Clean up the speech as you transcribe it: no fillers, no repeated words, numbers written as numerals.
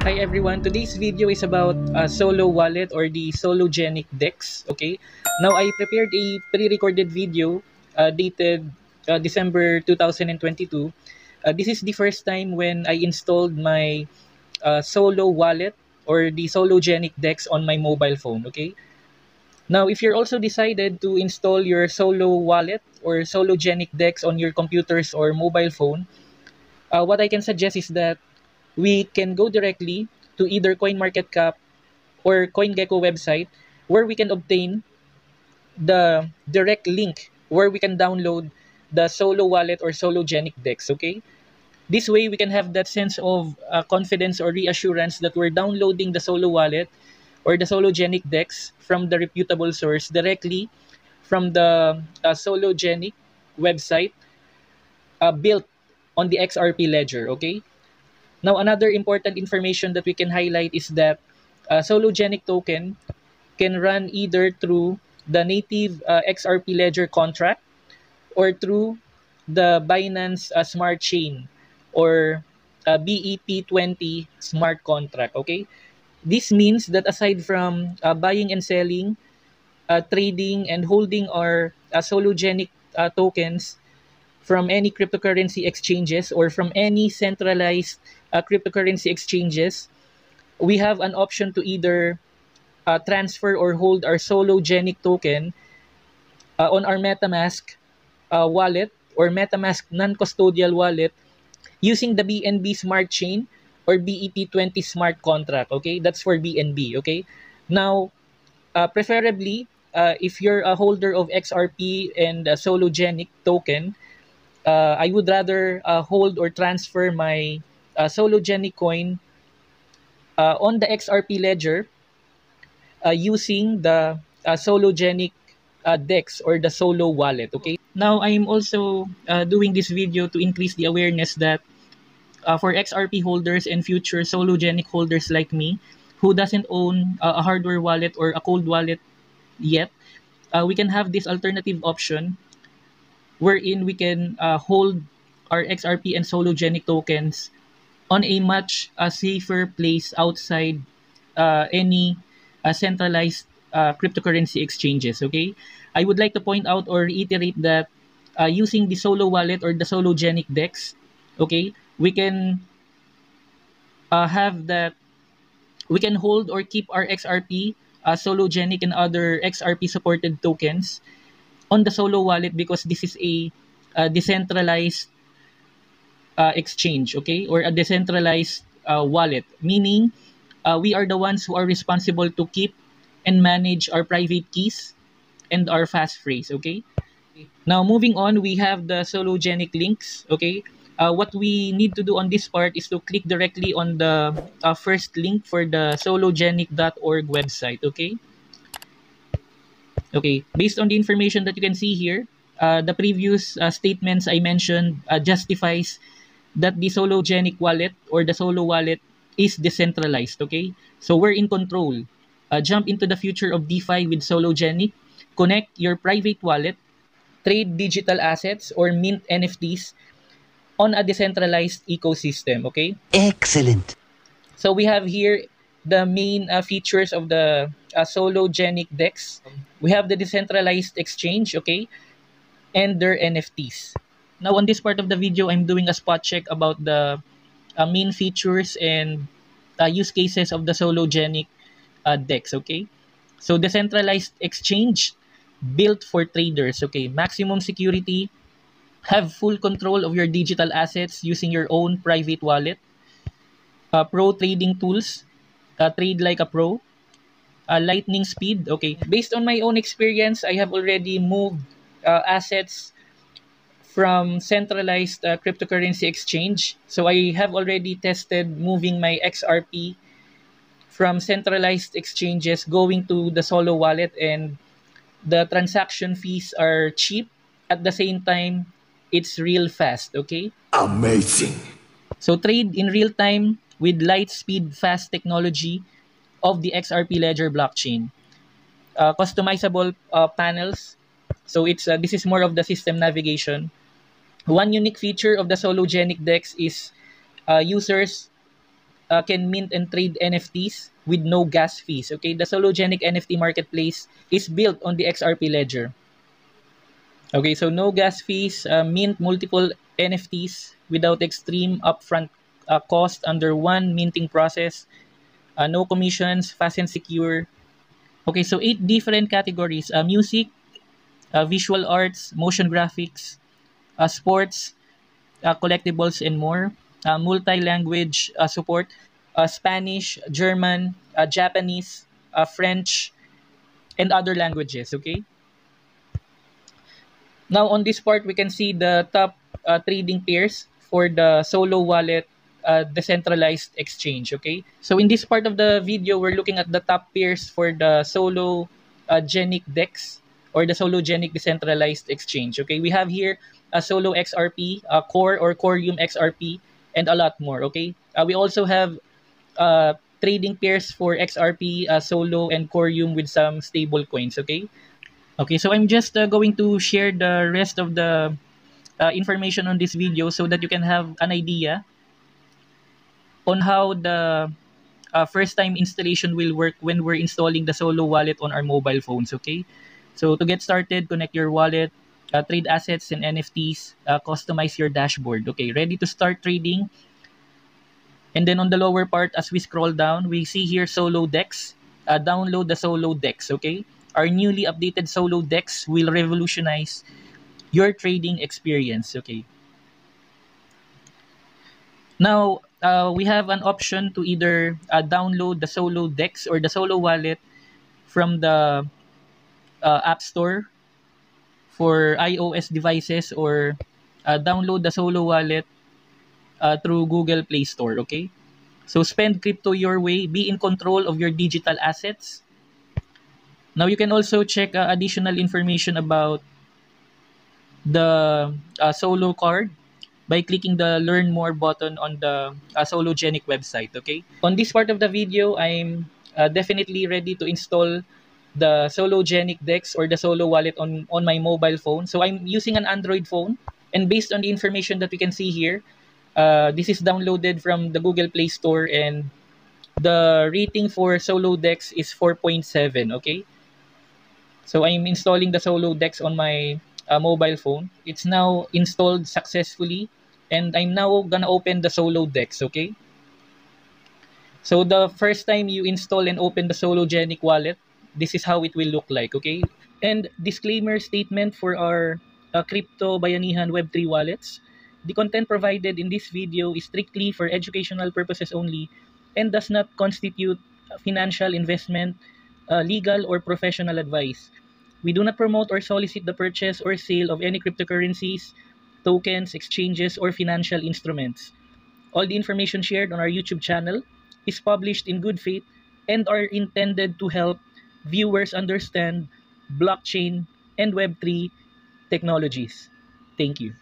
Hi everyone, today's video is about Solo Wallet or the Sologenic DEX. Okay, now I prepared a pre-recorded video dated December 2022. This is the first time when I installed my Solo Wallet or the Sologenic DEX on my mobile phone. Okay, now if you're also decided to install your Solo Wallet or Sologenic DEX on your computers or mobile phone, what I can suggest is that we can go directly to either CoinMarketCap or CoinGecko website where we can obtain the direct link where we can download the Solo Wallet or Sologenic DEX, okay? This way, we can have that sense of confidence or reassurance that we're downloading the Solo Wallet or the Sologenic DEX from the reputable source directly from the Sologenic website built on the XRP ledger, okay? Now, another important information that we can highlight is that Sologenic token can run either through the native XRP Ledger contract or through the Binance Smart Chain or BEP20 smart contract. Okay, this means that aside from buying and selling, trading and holding our Sologenic tokens from any cryptocurrency exchanges or from any centralized cryptocurrency exchanges, we have an option to either transfer or hold our Sologenic token on our MetaMask wallet or MetaMask non-custodial wallet using the BNB Smart Chain or BEP20 smart contract. Okay, that's for BNB. Okay, now preferably if you're a holder of XRP and Sologenic token, I would rather hold or transfer my Sologenic coin on the XRP ledger using the Sologenic DEX or the Solo wallet. Okay. Now I'm also doing this video to increase the awareness that for XRP holders and future Sologenic holders like me who doesn't own a hardware wallet or a cold wallet yet, we can have this alternative option wherein we can hold our XRP and Sologenic tokens on a much safer place outside any centralized cryptocurrency exchanges. Okay, I would like to point out or reiterate that using the Solo wallet or the Sologenic DEX, okay, we can have that we can hold or keep our XRP, Sologenic and other XRP supported tokens on the Solo wallet because this is a decentralized exchange, okay, or a decentralized wallet, meaning we are the ones who are responsible to keep and manage our private keys and our fast phrase, okay? Now, moving on, we have the Sologenic links, okay? What we need to do on this part is to click directly on the first link for the sologenic.org website, okay? Okay, based on the information that you can see here, the previous statements I mentioned justifies that the Sologenic wallet or the Solo wallet is decentralized, okay? So we're in control. Jump into the future of DeFi with Sologenic. Connect your private wallet, trade digital assets or mint NFTs on a decentralized ecosystem, okay? Excellent. So we have here the main features of the Sologenic DEX. We have the decentralized exchange, okay, and their NFTs. Now on this part of the video, I'm doing a spot check about the main features and use cases of the Sologenic DEX, okay? So decentralized exchange built for traders, okay? Maximum security, have full control of your digital assets using your own private wallet. Pro trading tools, trade like a pro. Lightning speed, okay. Based on my own experience, I have already moved assets from centralized cryptocurrency exchange. So I have already tested moving my XRP from centralized exchanges going to the Solo wallet, and the transaction fees are cheap. At the same time, it's real fast, okay? Amazing. So trade in real time with light speed fast technology of the XRP Ledger blockchain. Customizable panels. So it's this is more of the system navigation. One unique feature of the Sologenic DEX is users can mint and trade NFTs with no gas fees. Okay, the Sologenic NFT marketplace is built on the XRP ledger. Okay, so no gas fees, mint multiple NFTs without extreme upfront cost under one minting process, no commissions, fast and secure. Okay, so 8 different categories: music, visual arts, motion graphics, sports, collectibles, and more. Multi-language support: Spanish, German, Japanese, French, and other languages. Okay. Now on this part, we can see the top trading pairs for the Solo Wallet decentralized exchange. Okay. So in this part of the video, we're looking at the top pairs for the Solo Genic DEX or the Solo Genic decentralized exchange. Okay. We have here a Solo XRP, Core or Corium XRP, and a lot more. Okay. We also have trading pairs for XRP, Solo, and Corium with some stable coins. Okay. Okay, so I'm just going to share the rest of the information on this video so that you can have an idea on how the first time installation will work when we're installing the Solo wallet on our mobile phones. Okay, so to get started, connect your wallet, trade assets and NFTs, customize your dashboard. Okay, ready to start trading. And then on the lower part, as we scroll down, we see here Solo DEX. Download the Solo DEX. Okay, our newly updated Solo DEX will revolutionize your trading experience. Okay. Now, we have an option to either download the Solo DEX or the Solo wallet from the App Store for iOS devices, or download the Solo wallet through Google Play Store. Okay. So spend crypto your way. Be in control of your digital assets. Now you can also check additional information about the Solo card by clicking the Learn More button on the Sologenic website. Okay. On this part of the video, I'm definitely ready to install the Sologenic DEX or the Solo wallet on my mobile phone. So I'm using an Android phone, and based on the information that we can see here, this is downloaded from the Google Play Store, and the rating for Solo DEX is 4.7. Okay. So I'm installing the Solo DEX on my mobile phone. It's now installed successfully, and I'm now gonna open the Solo DEX. Okay. So the first time you install and open the Sologenic wallet, this is how it will look like. Okay. And disclaimer statement for our crypto Bayanihan Web3 wallets: the content provided in this video is strictly for educational purposes only and does not constitute financial investment, legal, or professional advice. We do not promote or solicit the purchase or sale of any cryptocurrencies, tokens, exchanges, or financial instruments. All the information shared on our YouTube channel is published in good faith and are intended to help viewers understand blockchain and Web3 technologies. Thank you.